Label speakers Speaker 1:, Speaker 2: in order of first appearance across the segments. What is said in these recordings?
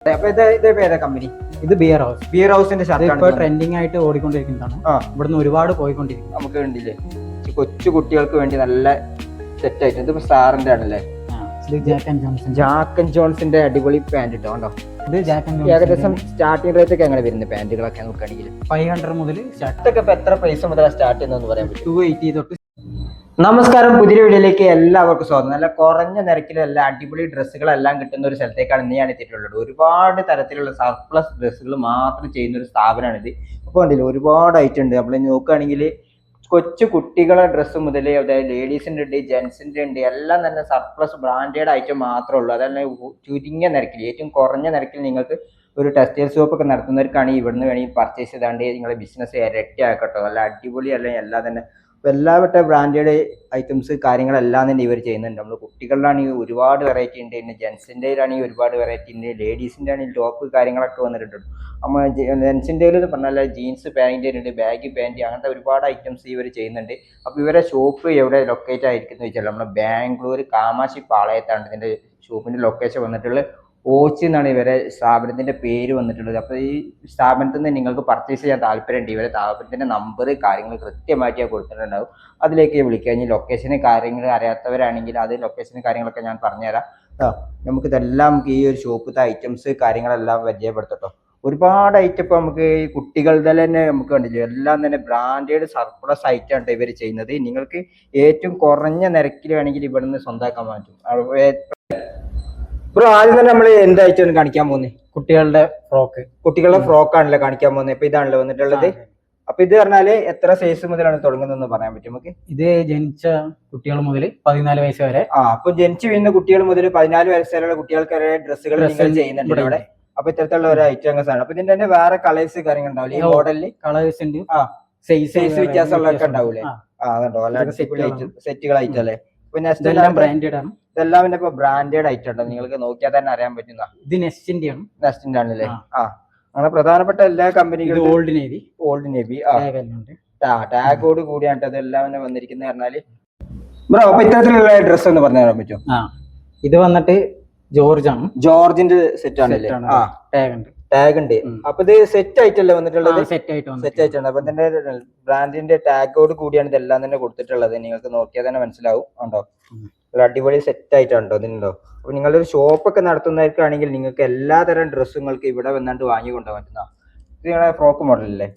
Speaker 1: Company
Speaker 2: ഇത് beer house.
Speaker 1: Beer ഹൗസിന്റെ
Speaker 2: ഇപ്പൊ ട്രെൻഡിങ് ആയിട്ട് ഓടിക്കൊണ്ടിരിക്കുന്നതാണ്. ഇവിടുന്ന് ഒരുപാട് പോയിക്കൊണ്ടിരിക്കുന്നു.
Speaker 1: നമുക്ക് കണ്ടില്ലേ കൊച്ചു കുട്ടികൾക്ക് വേണ്ടി നല്ല സെറ്റ് ആയിട്ട് ഇതിപ്പോ സ്റ്റാറിന്റെ ആണല്ലേ. ജാക്ക് ആൻഡ് ജോൺസിന്റെ അടിപൊളി പാന്റ് ഇട്ടോ കണ്ടോ.
Speaker 2: ഇത് ജാക്ക് ആൻഡ്
Speaker 1: ഏകദേശം സ്റ്റാർട്ടിംഗ് റേറ്റ് ഒക്കെ എങ്ങനെ വരുന്നത് പാന്റുകളൊക്കെ നോക്കുകയാണെങ്കിൽ
Speaker 2: 500 മുതൽ
Speaker 1: ഷർട്ടൊക്കെ ഇപ്പൊ എത്ര പ്രൈസ് മുതൽ സ്റ്റാർട്ട് ചെയ്യുന്നതെന്ന് പറയാൻ പറ്റും?
Speaker 2: 280 തൊട്ട്.
Speaker 1: നമസ്കാരം, പുതിയ വീഡിയോയിലേക്ക് എല്ലാവർക്കും സ്വാഗതം. നല്ല കുറഞ്ഞ നിരക്കിലും എല്ലാ അടിപൊളി ഡ്രസ്സുകളെല്ലാം കിട്ടുന്ന ഒരു സ്ഥലത്തേക്കാണ് ഇന്ന് ഞാൻ എത്തിയിട്ടുള്ളത്. ഒരുപാട് തരത്തിലുള്ള സർപ്ലസ് ഡ്രസ്സുകൾ മാത്രം ചെയ്യുന്ന ഒരു സ്ഥാപനമാണിത്. അപ്പോൾ കണ്ടില്ല ഒരുപാട് ഐറ്റം ഉണ്ട്. നമ്മൾ നോക്കുകയാണെങ്കിൽ കൊച്ചു കുട്ടികളെ ഡ്രസ്സ് മുതൽ അതായത് ലേഡീസിൻ്റെ ഉണ്ട്, ജെൻസിൻ്റെ ഉണ്ട്, എല്ലാം തന്നെ സർപ്ലസ് ബ്രാൻഡഡ് ഐറ്റം മാത്രമേ ഉള്ളൂ. അതന്നെ ചുരുങ്ങിയ നിരക്കിൽ ഏറ്റവും കുറഞ്ഞ നിരക്കിൽ നിങ്ങൾക്ക് ഒരു ടെക്സ്റ്റൈൽ ഷോപ്പ് ഒക്കെ നടത്തുന്നവർക്കാണ് ഇവിടുന്ന് വേണമെങ്കിൽ പർച്ചേസ് ചെയ്താണ്ട് നിങ്ങളുടെ ബിസിനസ് ഇരട്ടിയാക്കട്ടോ. നല്ല അടിപൊളി അല്ലെങ്കിൽ എല്ലാം തന്നെ എല്ലാവട്ട ബ്രാൻഡഡ് ഐറ്റംസ് കാര്യങ്ങളെല്ലാം തന്നെ ഇവർ ചെയ്യുന്നുണ്ട്. നമ്മൾ കുട്ടികളിലാണെങ്കിൽ ഒരുപാട് വെറൈറ്റി ഉണ്ട്, പിന്നെ ജെൻസിൻ്റെയിലാണെങ്കിൽ ഒരുപാട് വെറൈറ്റി ഉണ്ട്, ലേഡീസിൻ്റെ ആണെങ്കിൽ ടോപ്പ് കാര്യങ്ങളൊക്കെ വന്നിട്ടുണ്ട്. നമ്മൾ ജെൻസിൻ്റെ പറഞ്ഞാൽ ജീൻസ് പാൻറ് ഉണ്ട്, ബാഗി പാൻറ്, അങ്ങനത്തെ ഒരുപാട് ഐറ്റംസ് ഇവർ ചെയ്യുന്നുണ്ട്. അപ്പോൾ ഇവരെ ഷോപ്പ് എവിടെ ലൊക്കേറ്റ് ആയിരിക്കുന്നത് വെച്ചാൽ നമ്മുടെ ബാംഗ്ലൂർ കാമാശി പാളയത്താണ് ഇതിൻ്റെ ഷോപ്പിൻ്റെ ലൊക്കേഷൻ വന്നിട്ടുള്ളത്. ഓച്ചി എന്നാണ് ഇവരെ സ്ഥാപനത്തിന്റെ പേര് വന്നിട്ടുള്ളത്. അപ്പോൾ ഈ സ്ഥാപനത്തിൽ നിന്ന് നിങ്ങൾക്ക് പർച്ചേസ് ചെയ്യാൻ താല്പര്യമുണ്ട്, ഇവരെ സ്ഥാപനത്തിന്റെ നമ്പർ കാര്യങ്ങൾ കൃത്യമായിട്ട് കൊടുത്തിട്ടുണ്ടാവും. അതിലേക്ക് വിളിക്കുക. ഇനി ലൊക്കേഷന് കാര്യങ്ങൾ അറിയാത്തവരാണെങ്കിൽ അത് ലൊക്കേഷന് കാര്യങ്ങളൊക്കെ ഞാൻ പറഞ്ഞുതരാം. നമുക്കിതെല്ലാം നമുക്ക് ഈ ഒരു ഷോപ്പിലത്തെ ഐറ്റംസ് കാര്യങ്ങളെല്ലാം പരിചയപ്പെടുത്തട്ടോ. ഒരുപാട് ഐറ്റം ഇപ്പോൾ നമുക്ക് ഈ കുട്ടികളുടെ തന്നെ നമുക്ക് കണ്ടില്ലേ എല്ലാം തന്നെ ബ്രാൻഡഡ് സർപ്ലസ് ഐറ്റമാണ് ഇവർ ചെയ്യുന്നത്. നിങ്ങൾക്ക് ഏറ്റവും കുറഞ്ഞ നിരക്കിൽ വേണമെങ്കിൽ ഇവിടുന്ന് സ്വന്തമാക്കാൻ പറ്റും. ബ്രോ, ആദ്യം തന്നെ നമ്മൾ എന്തായിട്ടാണ് കാണിക്കാൻ പോകുന്നത്? കുട്ടികളുടെ ഫ്രോക്കാണല്ലോ കാണിക്കാൻ പോകുന്നത്. ഇപ്പൊ ഇതാണല്ലോ വന്നിട്ടുള്ളത്. അപ്പൊ ഇത് പറഞ്ഞാല് എത്ര സൈസ് മുതലാണ് തുടങ്ങുന്നതെന്ന് പറയാൻ പറ്റും നമുക്ക്?
Speaker 2: ഇത് ജനിച്ച കുട്ടികൾ മുതൽ 14 വയസ്സ് വരെ.
Speaker 1: അപ്പൊ ജനിച്ചു വീഴുന്ന കുട്ടികൾ മുതൽ 14 വയസ്സ് വരെയുള്ള കുട്ടികൾക്ക് വരെ ഡ്രസ്സുകൾ നിങ്ങൾ ചെയ്യുന്നുണ്ട് ഇവിടെ. അപ്പൊ ഇത്തരത്തിലുള്ള ഒരു ഐറ്റംസ് ആണ്. അപ്പൊ ഇതിന്റെ തന്നെ വേറെ കളേഴ്സ് കാര്യങ്ങൾ ഉണ്ടാവില്ല ഈ മോഡലില്?
Speaker 2: കളേഴ്സ് ഉണ്ട്,
Speaker 1: സൈസ് വ്യത്യാസമുള്ളതൊക്കെ ഉണ്ടാവൂലേ? അതുണ്ടോ സെറ്റുകളായിട്ട് അല്ലേ.
Speaker 2: ഇതെല്ലാം ബ്രാൻഡഡ് ആണ്.
Speaker 1: ഇതെല്ലാം പിന്നെ ഇപ്പൊ ബ്രാൻഡഡ് ഐറ്റം ഉണ്ടോ? നിങ്ങൾക്ക് നോക്കിയാൽ തന്നെ അറിയാൻ പറ്റുന്ന.
Speaker 2: ഇത് നെസ്റ്റിന്റെ
Speaker 1: ആണല്ലേ. അങ്ങനെ പ്രധാനപ്പെട്ട എല്ലാ കമ്പനികളും ഓൾഡ് നേവി ടാഗോട് കൂടിയാണ് അതെല്ലാം തന്നെ വന്നിരിക്കുന്നത് പറഞ്ഞാല്. ബ്രോ, അപ്പൊ ഇത്തരത്തിലുള്ള ഡ്രസ്സ് എന്ന് പറഞ്ഞു തരാൻ പറ്റും?
Speaker 2: ഇത് വന്നിട്ട്
Speaker 1: ജോർജിന്റെ സെറ്റ് ആണല്ലേ. ടാഗ് ഉണ്ട്. അപ്പൊ ഇത് സെറ്റ് ആയിട്ടല്ലേ വന്നിട്ടുള്ളത്? സെറ്റ് ആയിട്ടുണ്ട്. അപ്പൊ ഇതിന്റെ ബ്രാൻഡിന്റെ ടാഗോട് കൂടിയാണ് ഇതെല്ലാം തന്നെ കൊടുത്തിട്ടുള്ളത്. നിങ്ങൾക്ക് നോക്കിയാൽ തന്നെ മനസ്സിലാവും. ഉണ്ടോ ഒരു അടിപൊളി സെറ്റ് ആയിട്ടുണ്ടോ ഇതിനുണ്ടോ? അപ്പൊ നിങ്ങളൊരു ഷോപ്പൊക്കെ നടത്തുന്നവർക്കാണെങ്കിൽ നിങ്ങൾക്ക് എല്ലാ തരം ഡ്രസ്സുകൾക്ക് ഇവിടെ വന്നാണ്ട് വാങ്ങി കൊണ്ടുപോകാൻ പറ്റുന്ന ഇത് നിങ്ങളെ ഫ്രോക്ക് മോഡലല്ലേ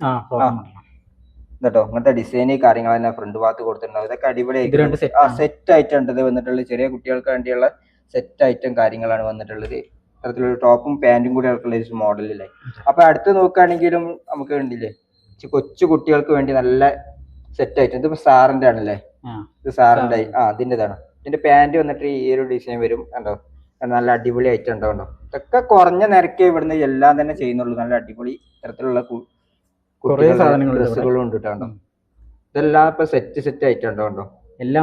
Speaker 1: കേട്ടോ. അങ്ങനത്തെ ഡിസൈന് കാര്യങ്ങൾ തന്നെ ഫ്രണ്ട് ഭാഗത്ത് കൊടുത്തിട്ടുണ്ടാവും. ഇതൊക്കെ അടിപൊളി സെറ്റ് ആയിട്ടുണ്ട് ഇത് വന്നിട്ടുള്ളത്. ചെറിയ കുട്ടികൾക്ക് വേണ്ടിയുള്ള സെറ്റ് ഐറ്റം കാര്യങ്ങളാണ് വന്നിട്ടുള്ളത്. തരത്തിലൊരു ടോപ്പും പാന്റും കൂടി ആയിട്ടുള്ള ഒരു മോഡലില്ലേ. അപ്പൊ അടുത്ത് നോക്കുകയാണെങ്കിലും നമുക്ക് കണ്ടില്ലേ കൊച്ചു കുട്ടികൾക്ക് വേണ്ടി നല്ല സെറ്റ് ആയിട്ട്. ഇതിപ്പോ സാറിന്റെ ആണല്ലേ. ഇത് സാറിന്റെ അതിൻ്റെതാണ്. ഇതിന്റെ പാന്റ് വന്നിട്ട് ഈ ഒരു ഡിസൈൻ വരും കണ്ടോ. നല്ല അടിപൊളി ഐറ്റം ഉണ്ടോ കണ്ടോ. ഇതൊക്കെ കുറഞ്ഞ നിരക്കേ ഇവിടുന്ന് എല്ലാം തന്നെ ചെയ്യുന്നുള്ളൂ. നല്ല അടിപൊളി തരത്തിലുള്ള ഡ്രസ്സുകളും ഉണ്ട് കേട്ടോ. ഇതെല്ലാം ഇപ്പൊ സെറ്റ് ഐറ്റം ഉണ്ടോ കണ്ടോ. എല്ലാ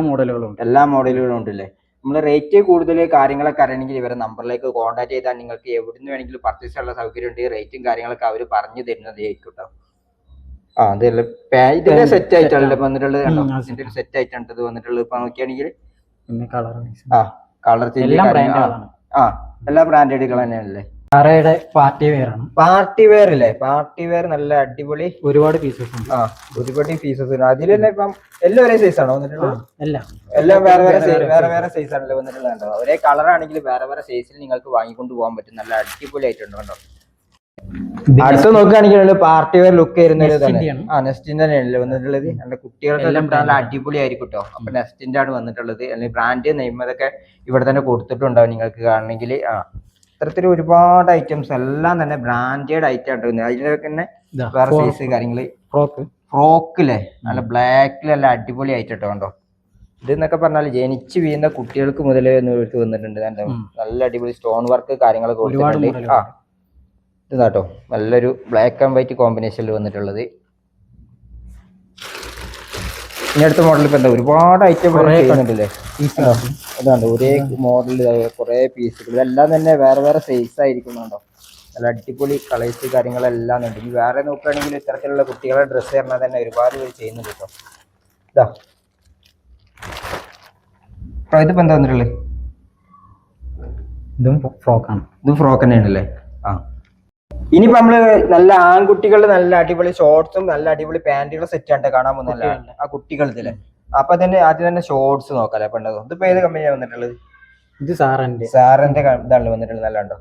Speaker 1: മോഡലുകളും ഉണ്ടല്ലേ. നമ്മൾ റേറ്റ് കൂടുതൽ കാര്യങ്ങളൊക്കെ അറിയണമെങ്കിൽ ഇവരെ നമ്പറിലേക്ക് കോൺടാക്ട് ചെയ്താൽ നിങ്ങൾക്ക് എവിടുന്ന് വേണമെങ്കിലും പർച്ചേസ് ചെയ്യാനുള്ള സൗകര്യം ഉണ്ട്. റേറ്റും കാര്യങ്ങളൊക്കെ അവർ പറഞ്ഞു തരുന്നതായിരിക്കും കേട്ടോ. അതല്ല ഇതിന്റെ സെറ്റ് ആയിട്ടാണല്ലോ വന്നിട്ടുള്ളത് കണ്ടോ. ഇതിന്റെ ഒരു സെറ്റ് ആയിട്ടാണ് ഇത് വന്നിട്ടുള്ളത്. ഇപ്പൊ നോക്കിയാണെങ്കിൽ കളർ ചേഞ്ച് എല്ലാ ബ്രാൻഡഡുകൾ തന്നെയാണല്ലേ. പാർട്ടി വെയർ അല്ലേ. പാർട്ടി വെയർ നല്ല അടിപൊളി ഒരുപാട് പീസസ് ഉണ്ട്. അതിൽ തന്നെ ഇപ്പം എല്ലാം ഒരേ സൈസ് ആണോ വന്നിട്ടുള്ളത്? എല്ലാം വേറെ സൈസ് ആണല്ലോ വന്നിട്ടുള്ളത്. ഒരേ കളർ ആണെങ്കിൽ വേറെ സൈസിൽ നിങ്ങൾക്ക് വാങ്ങിക്കൊണ്ട് പോകാൻ പറ്റും. നല്ല അടിപൊളി ആയിട്ടുണ്ട് കേട്ടോ. അടുത്ത് നോക്കുകയാണെങ്കിൽ പാർട്ടി വെയർ ലുക്ക് വരുന്നത് നെസ്റ്റിന്റെ തന്നെയാണല്ലോ വന്നിട്ടുള്ളത്. നല്ല കുട്ടികൾക്ക് നല്ല അടിപൊളി ആയിരിക്കും കേട്ടോ. അപ്പൊ നെസ്റ്റിന്റെ ആണ് വന്നിട്ടുള്ളത്. അല്ലെങ്കിൽ ബ്രാൻഡ് നെയിം അതൊക്കെ ഇവിടെ തന്നെ കൊടുത്തിട്ടുണ്ടാവും നിങ്ങൾക്ക് കാണണമെങ്കിൽ. ഇത്തരത്തിൽ ഒരുപാട് ഐറ്റംസ് എല്ലാം തന്നെ ബ്രാൻഡഡ് ഐറ്റം ആണ്. അതിലൊക്കെ തന്നെ വേറെ സൈസ് കാര്യങ്ങള്. ഫ്രോക്കില്ലേ നല്ല ബ്ലാക്കിൽ നല്ല അടിപൊളി ഐറ്റം കേട്ടോ കണ്ടോ. ഇതെന്നൊക്കെ പറഞ്ഞാൽ ജനിച്ചു വീഴുന്ന കുട്ടികൾക്ക് മുതലേ വന്നിട്ടുണ്ട്. നല്ല അടിപൊളി സ്റ്റോൺ വർക്ക് കാര്യങ്ങളൊക്കെ കൊടുത്തിട്ടുണ്ട്. ഇതാട്ടോ നല്ലൊരു ബ്ലാക്ക് ആൻഡ് വൈറ്റ് കോമ്പിനേഷനിൽ വന്നിട്ടുള്ളത്. ഇനി അടുത്ത മോഡൽ ഇപ്പൊ എന്താ ഒരുപാട് ഐറ്റം ചെയ്യുന്നുണ്ടല്ലേ. അതാണ് ഒരേ മോഡൽ കുറെ പീസുകൾ. ഇതെല്ലാം തന്നെ വേറെ സൈസ് ആയിരിക്കുന്നുണ്ടോ. നല്ല അടിപൊളി കളേഴ്സ് കാര്യങ്ങളെല്ലാം ഉണ്ട്. ഇനി വേറെ നോക്കുകയാണെങ്കിൽ ഇത്തരത്തിലുള്ള കുട്ടികളുടെ ഡ്രസ്സ് പറഞ്ഞാൽ തന്നെ ഒരുപാട് പേര് ചെയ്യുന്നുണ്ട് കേട്ടോ. ഇതിപ്പോ എന്താ വന്നിട്ടുള്ളത്? ഇതും ഫ്രോക്ക് തന്നെയാണല്ലേ. ഇനിയിപ്പോ നമ്മള് നല്ല ആൺകുട്ടികളുടെ നല്ല അടിപൊളി ഷോർട്സും നല്ല അടിപൊളി പാന്റുകളും സെറ്റ് ആയിട്ട് കാണാൻ പോകുന്നല്ല ആ കുട്ടികളിലെ. അപ്പൊ തന്നെ ആദ്യം തന്നെ ഷോർട്സ് നോക്കാല്ലേ പെണ്ണത്. ഇതിപ്പോ ഏത് കമ്പനിയാണ് വന്നിട്ടുള്ളത്?
Speaker 2: ഇത് സാറിന്റെ
Speaker 1: ഇതാണല്ലോ വന്നിട്ടുള്ളത്. നല്ല ഉണ്ടോ?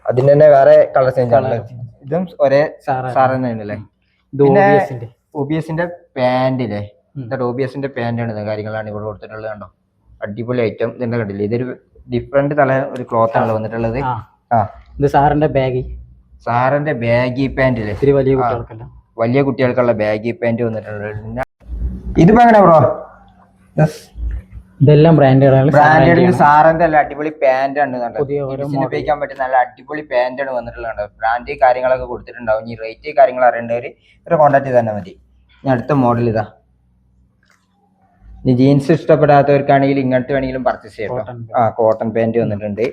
Speaker 1: അതിന്റെ തന്നെ വേറെ കളർ ചേഞ്ച് ആണല്ലോ. ഇതും ഒരേ സാർ തന്നെയാണല്ലേ. പിന്നെ ഒബിഎസിന്റെ പാന്റില്ലേ, ഒബിഎസിന്റെ പാന്റാണ് കാര്യങ്ങളാണ് ഇവിടെ കൊടുത്തിട്ടുള്ളത്. കണ്ടോ, അടിപൊളി ഐറ്റം ഇതിന്റെ കണ്ടില്ലേ. ഇതൊരു ഡിഫറെന്റ് തല ഒരു ക്ലോത്ത് ആണല്ലോ വന്നിട്ടുള്ളത്.
Speaker 2: ഇത് സാറിന്റെ
Speaker 1: ബാഗി പാന്റ് അല്ലേ, വലിയ കുട്ടികൾക്കുള്ള ബാഗി പാന്റ് വന്നിട്ടുള്ളത്. ഇതിപ്പോ എങ്ങനെ ബ്രോ?
Speaker 2: ഇതെല്ലാം ബ്രാൻഡഡ്
Speaker 1: സാറിന്റെ നല്ല അടിപൊളി പാന്റ് ആണ് ഉപയോഗിക്കാൻ പറ്റുന്ന നല്ല അടിപൊളി പാന്റ് ആണ് വന്നിട്ടുള്ളത്. ബ്രാൻഡ് കാര്യങ്ങളൊക്കെ കൊടുത്തിട്ടുണ്ടാവും. ഈ റേറ്റ് കാര്യങ്ങൾ അറിയേണ്ടവര് ഒരു കോൺടാക്ട് ചെയ്ത് തന്നെ മതി. ഞാൻ അടുത്ത മോഡൽ ഇതാ. ഇനി ജീൻസ് ഇഷ്ടപ്പെടാത്തവർക്കാണെങ്കിൽ ഇങ്ങനത്തെ വേണമെങ്കിലും പർച്ചേസ് ചെയ്യാം. കോട്ടൺ പാന്റ് വന്നിട്ടുണ്ട്.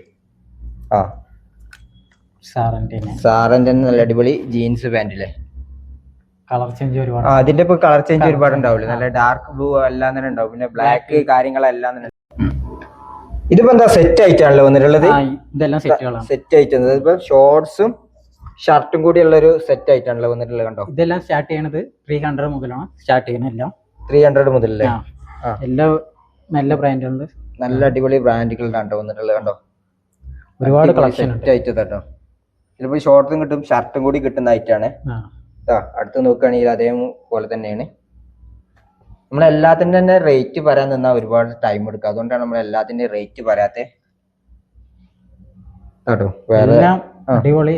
Speaker 1: സാറിന്റെ നല്ല അടിപൊളി ജീൻസ് പാന്റ് അല്ലേ.
Speaker 2: കളർ ചേഞ്ച് ഒരുപാട്.
Speaker 1: അതിന്റെ ഇപ്പൊ കളർ ചേഞ്ച് ഒരുപാട് ഉണ്ടാവില്ല. നല്ല ഡാർക്ക് ബ്ലൂ എല്ലാം തന്നെ ഉണ്ടാവും. പിന്നെ ബ്ലാക്ക് കാര്യങ്ങളെല്ലാം തന്നെ. ഇതിപ്പോ എന്താ സെറ്റ് ആയിട്ടാണല്ലോ വന്നിട്ടുള്ളത്.
Speaker 2: ഇതെല്ലാം
Speaker 1: സെറ്റ് ആയിട്ട് ഇപ്പൊ ഷോർട്സും ഷർട്ടും കൂടി ഉള്ള ഒരു സെറ്റ് ആയിട്ടാണല്ലോ വന്നിട്ടുള്ളത്. കണ്ടോ,
Speaker 2: ഇതെല്ലാം സ്റ്റാർട്ട് ചെയ്യണത് 300 മുതലാണ് സ്റ്റാർട്ട് ചെയ്യുന്നത്. എല്ലാം
Speaker 1: 300 മുതലല്ലേ.
Speaker 2: എല്ലാം നല്ല ബ്രാൻഡുണ്ട്,
Speaker 1: നല്ല അടിപൊളി ബ്രാൻഡുകളുടെ വന്നിട്ടുള്ളത്. കണ്ടോ,
Speaker 2: ഒരുപാട് കളക്ഷൻ
Speaker 1: സെറ്റ് ആയിട്ട് കേട്ടോ. ഇതിപ്പോ ഷോർട്ടും കിട്ടും ഷർട്ടും കൂടി കിട്ടുന്ന ഐറ്റാണ്. അടുത്ത് നോക്കുകയാണെങ്കിൽ അതേപോലെ തന്നെയാണ്. നമ്മളെല്ലാത്തിന്റെ തന്നെ റേറ്റ് പറയാൻ നിന്നാൽ ഒരുപാട് ടൈം എടുക്കും. അതുകൊണ്ടാണ് നമ്മൾ എല്ലാത്തിന്റെ റേറ്റ് പറയാത്തെ കേട്ടോ. വേറെ എല്ലാം അടിപൊളി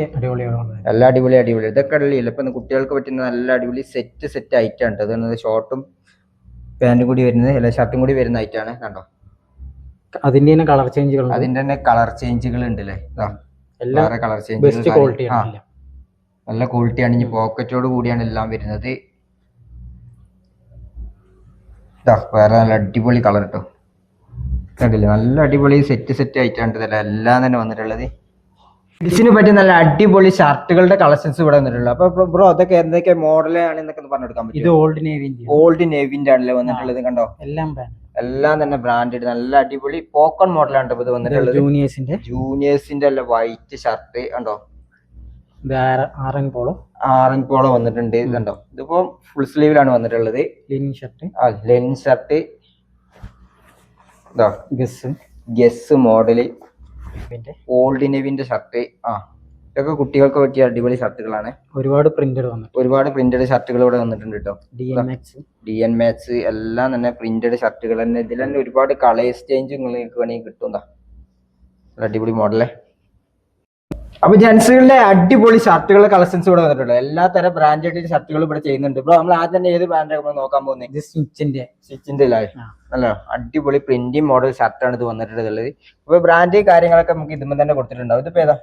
Speaker 1: ഇതൊക്കെ ഉള്ളില്ല. ഇപ്പൊ കുട്ടികൾക്ക് പറ്റുന്ന നല്ല അടിപൊളി സെറ്റ് ഐറ്റാണ്. അത് ഷോർട്ടും പാന്റും കൂടി വരുന്നത്, അല്ല ഷർട്ടും കൂടി വരുന്ന ഐറ്റാണ്. കണ്ടോ,
Speaker 2: അതിന്റെ തന്നെ
Speaker 1: കളർ ചേഞ്ചുകൾ ഉണ്ട് അല്ലേ. വേറെ കളർ ചേഞ്ച് നല്ല ക്വാളിറ്റിയാണ്. ഇനി പോക്കറ്റോട് കൂടിയാണ് എല്ലാം വരുന്നത്. വേറെ നല്ല അടിപൊളി കളർ കേട്ടോ. കണ്ടില്ലേ, നല്ല അടിപൊളി സെറ്റ് ആയിട്ടാണ് എല്ലാം തന്നെ വന്നിട്ടുള്ളത്. കിഡ്സിന് പറ്റിയ നല്ല അടിപൊളി ഷർട്ടുകളുടെ കളക്ഷൻസ് ഇവിടെ വന്നിട്ടുള്ളത്. അപ്പൊ ബ്രോ അതൊക്കെ എന്തൊക്കെ മോഡലാണ് എന്നൊക്കെ പറഞ്ഞെടുക്കാൻ പറ്റും?
Speaker 2: ഇത്
Speaker 1: ഓൾഡ് നേവിന്റെ ആണല്ലേ വന്നിട്ടുള്ളത്. കണ്ടോ, എല്ലാം തന്നെ ബ്രാൻഡഡ് നല്ല അടിപൊളി പോക്കൺ മോഡലാണ് ഇത് വന്നിട്ടുള്ളത്. ജൂനിയേഴ്സിന്റെ അല്ല വൈറ്റ് ഷർട്ട് കണ്ടോ, ആറൻ പോളോ വന്നിട്ടുണ്ട്. കണ്ടോ, ഇതിപ്പോ ഫുൾ സ്ലീവിലാണ് വന്നിട്ടുള്ളത്. Linen shirt Guess model old നേവിന്റെ ഷർട്ട്. ഇതൊക്കെ കുട്ടികൾക്ക് പറ്റിയ അടിപൊളി ഷർട്ടുകളാണ്.
Speaker 2: ഒരുപാട്
Speaker 1: പ്രിന്റഡ് ഷർട്ടുകൾ ഇവിടെ വന്നിട്ടുണ്ട് കേട്ടോ. DN Max എല്ലാം തന്നെ പ്രിന്റഡ് ഷർട്ടുകൾ തന്നെ. ഇതിൽ തന്നെ ഒരുപാട് കളേഴ്സ് ചേഞ്ച് നിങ്ങൾക്ക് വേണമെങ്കിൽ കിട്ടും. അടിപൊളി മോഡലേ. അപ്പൊ ജെൻസുകളുടെ അടിപൊളി ഷർട്ടുകളുടെ കളക്ഷൻസ് ഇവിടെ വന്നിട്ടുണ്ട്. എല്ലാ തരം ബ്രാൻഡഡ് ഷർട്ടുകളും ഇവിടെ ചെയ്യുന്നുണ്ട്. ഇപ്പൊ നമ്മൾ ആദ്യം തന്നെ ഏത് ബ്രാൻഡാണ് നമ്മൾ നോക്കാൻ പോകുന്നത്? സ്റ്റിച്ചിന്റെ അല്ല അടിപൊളി പ്രിന്റിംഗ് മോഡൽ ഷർട്ടാണ് ഇത് വന്നിട്ടുള്ളത്. അപ്പൊ ബ്രാൻഡ് കാര്യങ്ങളൊക്കെ നമുക്ക് ഇതുമ്പോൾ തന്നെ കൊടുത്തിട്ടുണ്ടാവും. ഇതിപ്പോ ഏതാ?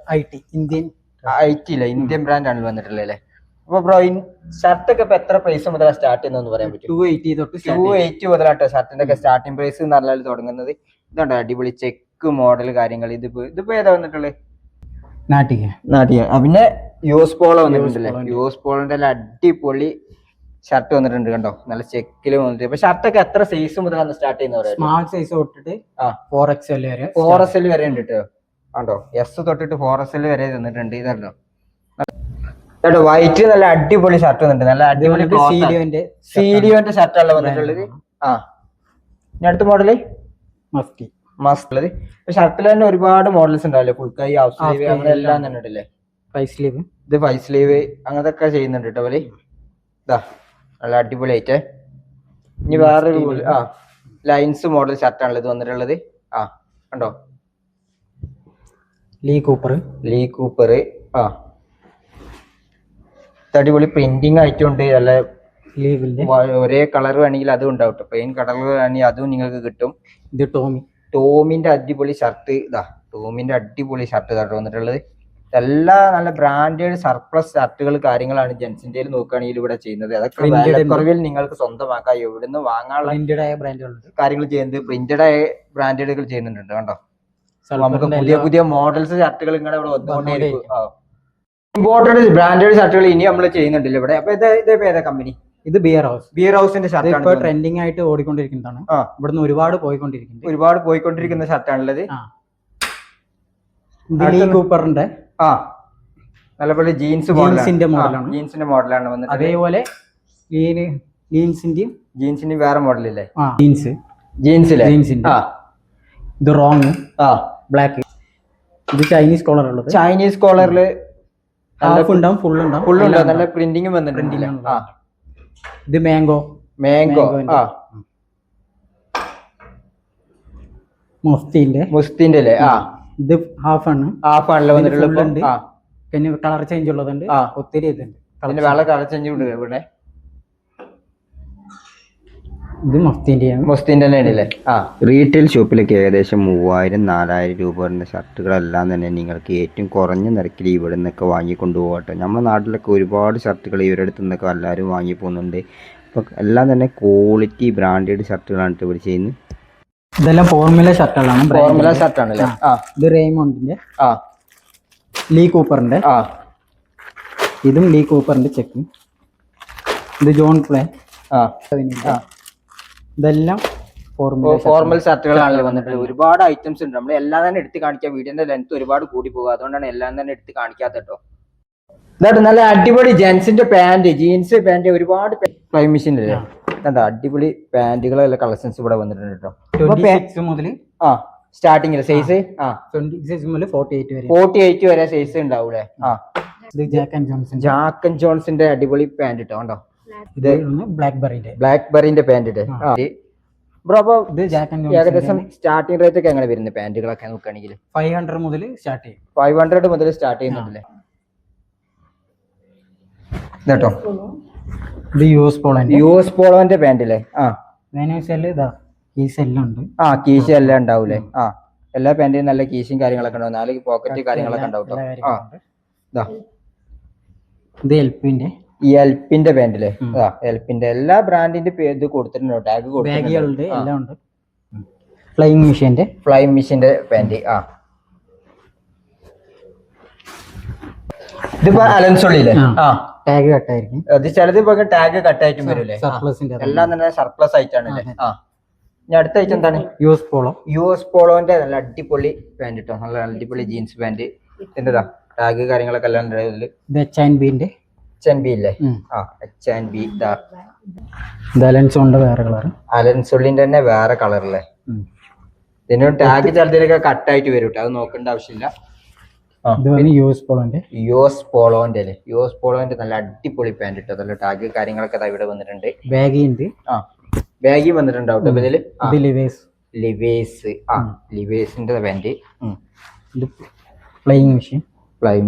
Speaker 1: ഇന്ത്യൻ ബ്രാൻഡ് ആണ് വന്നിട്ടുള്ളത് അല്ലേ. അപ്പൊ ബ്രോ ഷർട്ടൊക്കെ ഇപ്പൊ എത്ര പ്രൈസ് മുതലാണ് സ്റ്റാർട്ട് ചെയ്യുന്നതെന്ന് പറയാൻ പറ്റും? 280 മുതലാട്ടോ ഷർട്ടിന്റെ ഒക്കെ സ്റ്റാർട്ടിംഗ് പ്രൈസ് എന്ന് പറഞ്ഞാൽ തുടങ്ങുന്നത്. ഇതുണ്ടോ അടിപൊളി ചെക്ക് മോഡൽ കാര്യങ്ങൾ. ഇതിപ്പോ ഏതാ വന്നിട്ടുള്ളത്? നാട്ടിക. പിന്നെ യൂസ് പോളോ വന്നിട്ടുണ്ടല്ലേ. യൂസ് പോളിന്റെ അടിപൊളി ഷർട്ട് വന്നിട്ടുണ്ട്. കണ്ടോ, നല്ല ചെക്കില് വന്നിട്ട്. അപ്പൊ ഷർട്ടൊക്കെ എത്ര സൈസ് മുതലാണ് സ്റ്റാർട്ട് ചെയ്യുന്നത്?
Speaker 2: സ്മാൾ സൈസ് തൊട്ടിട്ട്
Speaker 1: 4XL വരെ ഉണ്ട് കേട്ടോ. കണ്ടോ, S തൊട്ടിട്ട് 4XL വരെ തന്നിട്ടുണ്ട്. ഇതല്ലോ കേട്ടോ, വൈറ്റ് നല്ല അടിപൊളി ഷർട്ട് വന്നിട്ടുണ്ട്. നല്ല അടിപൊളി സീലിയോന്റെ ഷർട്ടാണല്ലോ വന്നിട്ടുള്ളത്. ഇനി അടുത്ത മോഡല് മസ്ക് ഉള്ളത്. ഷർട്ടിൽ തന്നെ ഒരുപാട് മോഡൽസ് ഉണ്ടാവില്ലേ. ഫുൾ കൈ, ഹാഫ് സ്ലീവ്, അങ്ങനെ എല്ലാം തന്നെ ഉണ്ടല്ലേ. ഇത് 5 സ്ലീവ് അങ്ങനത്തെ ഒക്കെ ചെയ്യുന്നുണ്ട് കേട്ടോ അവര്. ഇതാ നല്ല അടിപൊളി ആയിട്ടേ. ഇനി വേറൊരു ലൈൻസ് മോഡൽ ഷർട്ടാണല്ലോ ഇത് വന്നിട്ടുള്ളത്. കണ്ടോ, ലീ കൂപ്പർ. അടിപൊളി പ്രിന്റിങ് ആയിട്ടുണ്ട്. നല്ല ഒരേ കളർ വേണമെങ്കിൽ അതും ഉണ്ടാവും കേട്ടോ. പ്ലെയിൻ കളർ വേണമെങ്കിൽ അതും നിങ്ങൾക്ക് കിട്ടും.
Speaker 2: ഇത്
Speaker 1: ടോമിന്റെ അടിപൊളി ഷർട്ട്. ടോമിന്റെ അടിപൊളി ഷർട്ട് ഇതാട്ടോ വന്നിട്ടുള്ളത്. എല്ലാം നല്ല ബ്രാൻഡഡ് സർപ്ലസ് ഷർട്ടുകൾ കാര്യങ്ങളാണ് ജെൻസിന്റെ നോക്കുകയാണെങ്കിൽ ഇവിടെ ചെയ്യുന്നത്. അതൊക്കെ വിലക്കുറവിൽ നിങ്ങൾക്ക് സ്വന്തമാക്കാം. എവിടുന്ന് വാങ്ങാനുള്ള കാര്യങ്ങൾ ചെയ്യുന്നത് പ്രിന്റഡ് ആയ ബ്രാൻഡുകൾ ചെയ്യുന്നുണ്ട്. കണ്ടോ, നമുക്ക് പുതിയ മോഡൽസ് ഷർട്ടുകൾ ഇങ്ങനെ ഇവിടെ വന്നുകൊണ്ടേയിരിക്കും. ഇമ്പോർട്ടഡ് ബ്രാൻഡഡ് ഷർട്ടുകൾ ഇനി നമ്മൾ ചെയ്യുന്നുണ്ടല്ലോ ഇവിടെ. അപ്പൊ ഇത് ഏതാ കമ്പനി?
Speaker 2: ഇത് ബിയർ ഹൗസിന്റെ ഷർട്ടാണ്.
Speaker 1: ഇപ്പൊ
Speaker 2: ട്രെൻഡിങ് ആയിട്ട് ഓടിക്കൊണ്ടിരിക്കുന്നതാണ്. ഇവിടുന്ന് ഒരുപാട് പോയിക്കൊണ്ടിരിക്കുന്ന
Speaker 1: ഷർട്ടാണുള്ളത്.
Speaker 2: ഇത് ലീ കൂപ്പറിന്റെ
Speaker 1: ആ നല്ലപോലെ ജീൻസിന്റെ
Speaker 2: മോഡലാണ്.
Speaker 1: ജീൻസിന്റെ മോഡലാണ് വന്നിട്ട്.
Speaker 2: അതേപോലെ
Speaker 1: ജീൻസിന്റെ വേറെ മോഡലില്ലേ?
Speaker 2: ജീൻസിന്റെ
Speaker 1: ആ
Speaker 2: ഇത് റോങ്
Speaker 1: ആ
Speaker 2: ബ്ലാക്ക്. ഇത് ചൈനീസ് കോളർ ഉള്ളത്.
Speaker 1: ചൈനീസ് കോളറിൽ
Speaker 2: ഹാഫ് ഉണ്ടാവും, ഫുൾ ഉണ്ടാവും,
Speaker 1: ഫുൾ ഉണ്ടാവും. നല്ല പ്രിന്റിംഗും വന്നിട്ടുണ്ട്. ആ
Speaker 2: ഇത് മാംഗോ
Speaker 1: ആ മുസ്തിന്റെ അല്ലേ? ആ
Speaker 2: ഇത് ഹാഫ്
Speaker 1: ആണല്ലോ വന്നിട്ടുള്ളത്. ആ
Speaker 2: പിന്നെ കളർ ചേഞ്ച് ഉള്ളതുണ്ട്.
Speaker 1: ആ
Speaker 2: ഒത്തിരി ഇതുണ്ട്.
Speaker 1: അതിന്റെ വേറെ കളർ ചേഞ്ച് ഉണ്ട് ഇവിടെ.
Speaker 2: ഇത്
Speaker 1: മുസ്തിന്റെ തന്നെയാണല്ലേ? ആ റീറ്റെയിൽ ഷോപ്പിലേക്ക് ഏകദേശം 3000-4000 രൂപ വരുന്ന ഷർട്ടുകളെല്ലാം തന്നെ നിങ്ങൾക്ക് ഏറ്റവും കുറഞ്ഞ നിരക്കിൽ ഇവിടെ നിന്നൊക്കെ വാങ്ങിക്കൊണ്ടു പോകട്ടെ. നമ്മുടെ നാട്ടിലൊക്കെ ഒരുപാട് ഷർട്ടുകൾ ഇവരുടെ അടുത്ത് നിന്നൊക്കെ എല്ലാവരും വാങ്ങി പോകുന്നുണ്ട്. അപ്പോൾ എല്ലാം തന്നെ ക്വാളിറ്റി ബ്രാൻഡഡ് ഷർട്ടുകളാണ് ഇവർ ചെയ്യുന്നത്.
Speaker 2: ഇതെല്ലാം ഫോർമുല ഷർട്ടുകളാണ്.
Speaker 1: ഫോർമുല ഷർട്ടാണല്ലേ? ആ
Speaker 2: ഇത് റെയ്മോണ്ടിന്റെ,
Speaker 1: ആ
Speaker 2: ലീ കൂപ്പറിന്റെ,
Speaker 1: ആ
Speaker 2: ഇതും ലീ കൂപ്പറിന്റെ ചെക്ക്. ഇത് ജോൺ പ്ലേ.
Speaker 1: ആ
Speaker 2: ഇതെല്ലാം
Speaker 1: ഫോർമൽ ഷർട്ടുകളാണല്ലോ വന്നിട്ട്. ഒരുപാട് ഐറ്റംസ് ഉണ്ട്. നമ്മൾ എല്ലാം തന്നെ എടുത്ത് കാണിക്കാം. വീഡിയോന്റെ ലെങ്ത് ഒരുപാട് കൂടി പോകുക, അതുകൊണ്ടാണ് എല്ലാം തന്നെ എടുത്ത് കാണിക്കാത്ത കേട്ടോ. ഇതായിട്ട് നല്ല അടിപൊളി ജെൻസിന്റെ പാന്റ്, ജീൻസ് പാന്റ്, ഒരുപാട് ഫ്ലൈ മെഷീൻ അല്ലേ? എന്താ അടിപൊളി പാന്റുകളെല്ലാം കളക്ഷൻസ് ഇവിടെ വന്നിട്ടുണ്ട് കേട്ടോ.
Speaker 2: 26 മുതൽ
Speaker 1: ആ സ്റ്റാർട്ടിംഗ് സൈസ്
Speaker 2: 26 മുതൽ
Speaker 1: 48 വരെ സൈസ് ഉണ്ടാവൂലേ? ആ
Speaker 2: ഇത്
Speaker 1: ജാക്ക് ആൻഡ് ജോൺസിന്റെ അടിപൊളി പാന്റ് ഇട്ടോ കണ്ടോ.
Speaker 2: ഇത് ബ്ലാക്ക്
Speaker 1: ബെറിന്റെ പാന്റ് ഇട്ട്. ബ്രോ അപ്പൊ
Speaker 2: ഇത് ജാക്ക് ആൻഡ്
Speaker 1: ഏകദേശം സ്റ്റാർട്ടിംഗ് റേറ്റ് ഒക്കെ എങ്ങനെ വരുന്നത് പാന്റുകളൊക്കെ നോക്കുകയാണെങ്കിൽ?
Speaker 2: 500 മുതൽ സ്റ്റാർട്ട് ചെയ്യും.
Speaker 1: 500 മുതൽ സ്റ്റാർട്ട് ചെയ്യുന്നുണ്ടല്ലേ കേട്ടോ.
Speaker 2: ഇത്
Speaker 1: യുഎസ് പോളോന്റെ പാന്റ് അല്ലേ? ആ
Speaker 2: കീസെല്ലുണ്ട്.
Speaker 1: ആ കീശ എല്ലാം ഉണ്ടാവൂലേ? ആ എല്ലാ പാന്റിനും നല്ല കീശയും കാര്യങ്ങളൊക്കെ ഉണ്ടാവും. 4 പോക്കറ്റ് കാര്യങ്ങളൊക്കെ ഉണ്ടാവും കേട്ടോ. ആ
Speaker 2: ഇത് എൽപിന്റെ,
Speaker 1: ഈ എൽപിന്റെ പാന്റ് അല്ലേ? എൽപിന്റെ എല്ലാ ബ്രാൻഡിന്റെ ഇത് കൊടുത്തിട്ടുണ്ടോ? ടാഗ്
Speaker 2: കൊടുത്തിട്ടുണ്ട്. എല്ലാം ഉണ്ട്. ഫ്ലൈ മെഷീന്റെ
Speaker 1: പാന്റ്. ആ ഇതിപ്പോ അലൻസോളില്ലേ? ആ
Speaker 2: ടാഗ് കട്ടായിരിക്കും.
Speaker 1: അത് ചിലത് ഇപ്പൊ ടാഗ് കട്ടായിട്ടും വരൂലേ? എല്ലാം തന്നെ സർപ്ലസ് ആയിട്ടാണല്ലേ? ആ ഇനി അടുത്ത ഐറ്റം എന്താണ്? യുഎസ് പോളോന്റെ നല്ല അടിപൊളി പാന്റ് കേട്ടോ. നല്ല അടിപൊളി ജീൻസ് പാന്റ്. എന്താ ടാഗ് കാര്യങ്ങളൊക്കെ എല്ലാം ഉണ്ട്. HNB ഇല്ലേ? ആ HNB. അലൻസോളിന്റെ തന്നെ വേറെ കളറല്ലേ? ഇതിന് ടാഗ് ചിലതിലൊക്കെ കട്ടായിട്ട് വരും കേട്ടോ. അത് നോക്കേണ്ട ആവശ്യമില്ല. യുഎസ് പോളോന്റെ അല്ലേ? യുഎസ് പോളോന്റെ നല്ല അടിപൊളി പാന്റ് ഇട്ടോ. നല്ല ടാഗ് കാര്യങ്ങളൊക്കെ ഇവിടെ വന്നിട്ടുണ്ട്. ആ ബാഗി വന്നിട്ടുണ്ടാവും ഇതില്. ലിവേസ്. ആ ലിവേസിന്റെ പാന്റ്. ഫ്ലൈ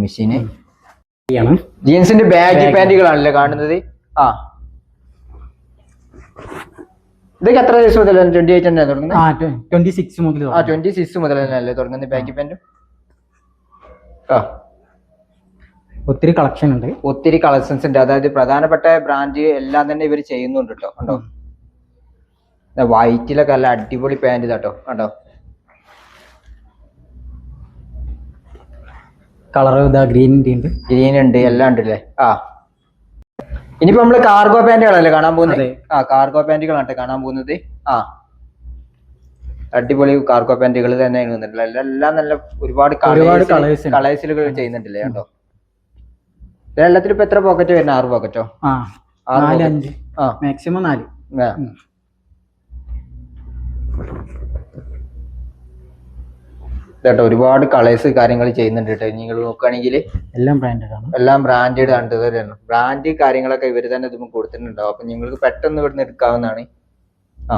Speaker 1: മെഷീന് ജീൻസിന്റെ ബാഗി പാന്റുകളാണല്ലേ കാണുന്നത്? ആ ഇതൊക്കെ എത്ര ദിവസം മുതൽ? 28 തന്നെ തുടങ്ങുന്നത്? 26 മുതൽ തന്നെയല്ലേ തുടങ്ങുന്നത് ബാഗി പാന്റും? ആ
Speaker 2: ഒത്തിരി കളക്ഷൻ ഉണ്ട്,
Speaker 1: ഒത്തിരി കളക്ഷൻസ് ഉണ്ട്. അതായത് പ്രധാനപ്പെട്ട ബ്രാൻഡ് എല്ലാം തന്നെ ഇവർ ചെയ്യുന്നുണ്ട് കേട്ടോ. കണ്ടോ വൈറ്റിലൊക്കെ നല്ല അടിപൊളി പാന്റ് കേട്ടോ. കണ്ടോ
Speaker 2: കളർ ഗ്രീൻ
Speaker 1: ഉണ്ട്, എല്ലാം ഉണ്ടല്ലേ? ആ ഇനിയിപ്പോ നമ്മള് കാർഗോ പാന്റുകളല്ലേ കാണാൻ പോകുന്നത്? ആ കാർഗോ പാന്റുകളാണ് കാണാൻ പോകുന്നത്. ആ അടിപൊളി കാർഗോ പാന്റുകൾ തന്നെ വന്നിട്ടുള്ളത്. എല്ലാം നല്ല ഒരുപാട് കളേഴ്സിലുകൾ ചെയ്യുന്നുണ്ടല്ലേ? കേട്ടോ എല്ലാത്തിലും ഇപ്പൊ എത്ര പോക്കറ്റ് വരുന്ന? 6 പോക്കറ്റോ?
Speaker 2: 4-5 മാക്സിമം 4.
Speaker 1: കേട്ടോ ഒരുപാട് കളേഴ്സ് കാര്യങ്ങൾ ചെയ്യുന്നുണ്ട് കേട്ടോ. നിങ്ങൾ നോക്കുകയാണെങ്കിൽ
Speaker 2: എല്ലാം
Speaker 1: ബ്രാൻഡഡ് ആണ്. ബ്രാൻഡ് കാര്യങ്ങളൊക്കെ ഇവർ തന്നെ ഇതും കൊടുത്തിട്ടുണ്ടാവും. അപ്പൊ നിങ്ങൾക്ക് പെട്ടെന്ന് ഇവിടുന്ന് എടുക്കാവുന്നതാണ്. ആ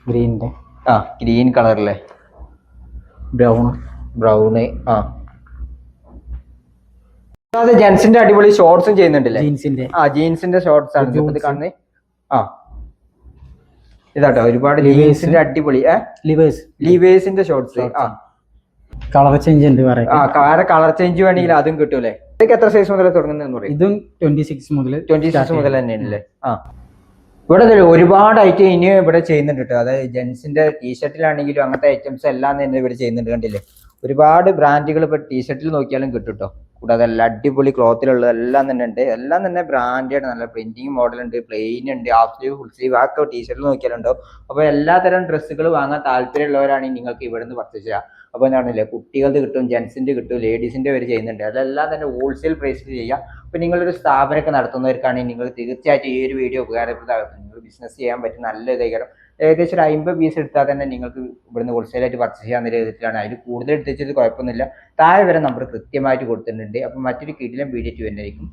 Speaker 1: ഗ്രീൻ കളറല്ലേ? ബ്രൗണ്. ആ അത് ജെൻസിന്റെ അടിപൊളി ഷോർട്സും ചെയ്യുന്നുണ്ടല്ലേ? ജീൻസിന്റെ ഷോർട്സ് ആണ് ഇത് കാണുന്നത്. ആ ഇതാട്ടോ ഒരുപാട് ലിവേഴ്സിന്റെ അടിപൊളി ലിവേഴ്സിന്റെ ഷോർട്സ്. ആ
Speaker 2: കളർ ചേഞ്ച് ഉണ്ട്.
Speaker 1: കളർ ചേഞ്ച് വേണമെങ്കിൽ അതും കിട്ടൂലേ? ഇതൊക്കെ എത്ര സൈസ് മുതൽ തുടങ്ങുന്നതെന്ന് പറയും?
Speaker 2: ഇതും 26
Speaker 1: മുതൽ തന്നെയാണല്ലേ? ആ ഇവിടെ ഒരുപാട് ഐറ്റം ഇനിയും ഇവിടെ ചെയ്യുന്നുണ്ട് കേട്ടോ. അതായത് ജെൻസിന്റെ ടീഷർട്ടിലാണെങ്കിലും അങ്ങനത്തെ ഐറ്റംസ് എല്ലാം തന്നെ ഇവിടെ ചെയ്യുന്നുണ്ട്. കണ്ടില്ലേ ഒരുപാട് ബ്രാൻഡുകൾ ഇപ്പോൾ ടീഷർട്ടിൽ നോക്കിയാലും കിട്ടും കേട്ടോ. കൂടാതെ എല്ലാ അടിപൊളി ക്ലോത്തിലുള്ളത് എല്ലാം തന്നെ ഉണ്ട്. എല്ലാം തന്നെ ബ്രാൻഡഡ്, നല്ല പ്രിന്റിങ് മോഡൽ ഉണ്ട്, പ്ലെയിൻ ഉണ്ട്, ഹാഫ് സ്ലീവ്, ഫുൾ സ്ലീവ് ഒക്കെ ടീഷർട്ടിൽ നോക്കിയാലുണ്ടോ. അപ്പോൾ എല്ലാത്തരം ഡ്രസ്സുകൾ വാങ്ങാൻ താല്പര്യമുള്ളവരാണെങ്കിൽ നിങ്ങൾക്ക് ഇവിടെ നിന്ന് പർച്ചേസ് ചെയ്യാം. അപ്പോൾ എന്താണെന്നില്ലേ, കുട്ടികളുടെ കിട്ടും, ജെൻസിൻ്റെ കിട്ടും, ലേഡീസിൻ്റെ വരെ ചെയ്യുന്നുണ്ട്. അതെല്ലാം തന്നെ ഹോൾസെയിൽ പ്രൈസിൽ ചെയ്യാം. അപ്പോൾ നിങ്ങളൊരു സ്ഥാപനമൊക്കെ നടത്തുന്നവർക്കാണെങ്കിൽ നിങ്ങൾ തീർച്ചയായിട്ടും ഈ ഒരു വീഡിയോ ഉപകാരപ്രദമാകും. നിങ്ങൾ ബിസിനസ് ചെയ്യാൻ പറ്റും, നല്ല ഇതായിരിക്കും. ഏകദേശം ഒരു 50 പീസ് എടുത്താൽ തന്നെ നിങ്ങൾക്ക് ഇവിടുന്ന് ഹോൾസെയിലായിട്ട് പർച്ചേസ് ചെയ്യാൻ രീതിയിലാണ്. അതിൽ കൂടുതൽ എടുത്ത് വെച്ചത് കുഴപ്പമൊന്നുമില്ല. താഴെ വരെ നമ്പർ കൃത്യമായിട്ട് കൊടുത്തിട്ടുണ്ട്. അപ്പം മറ്റൊരു കിടിലൻ വീഡിയോ വരുന്നതായിരിക്കും.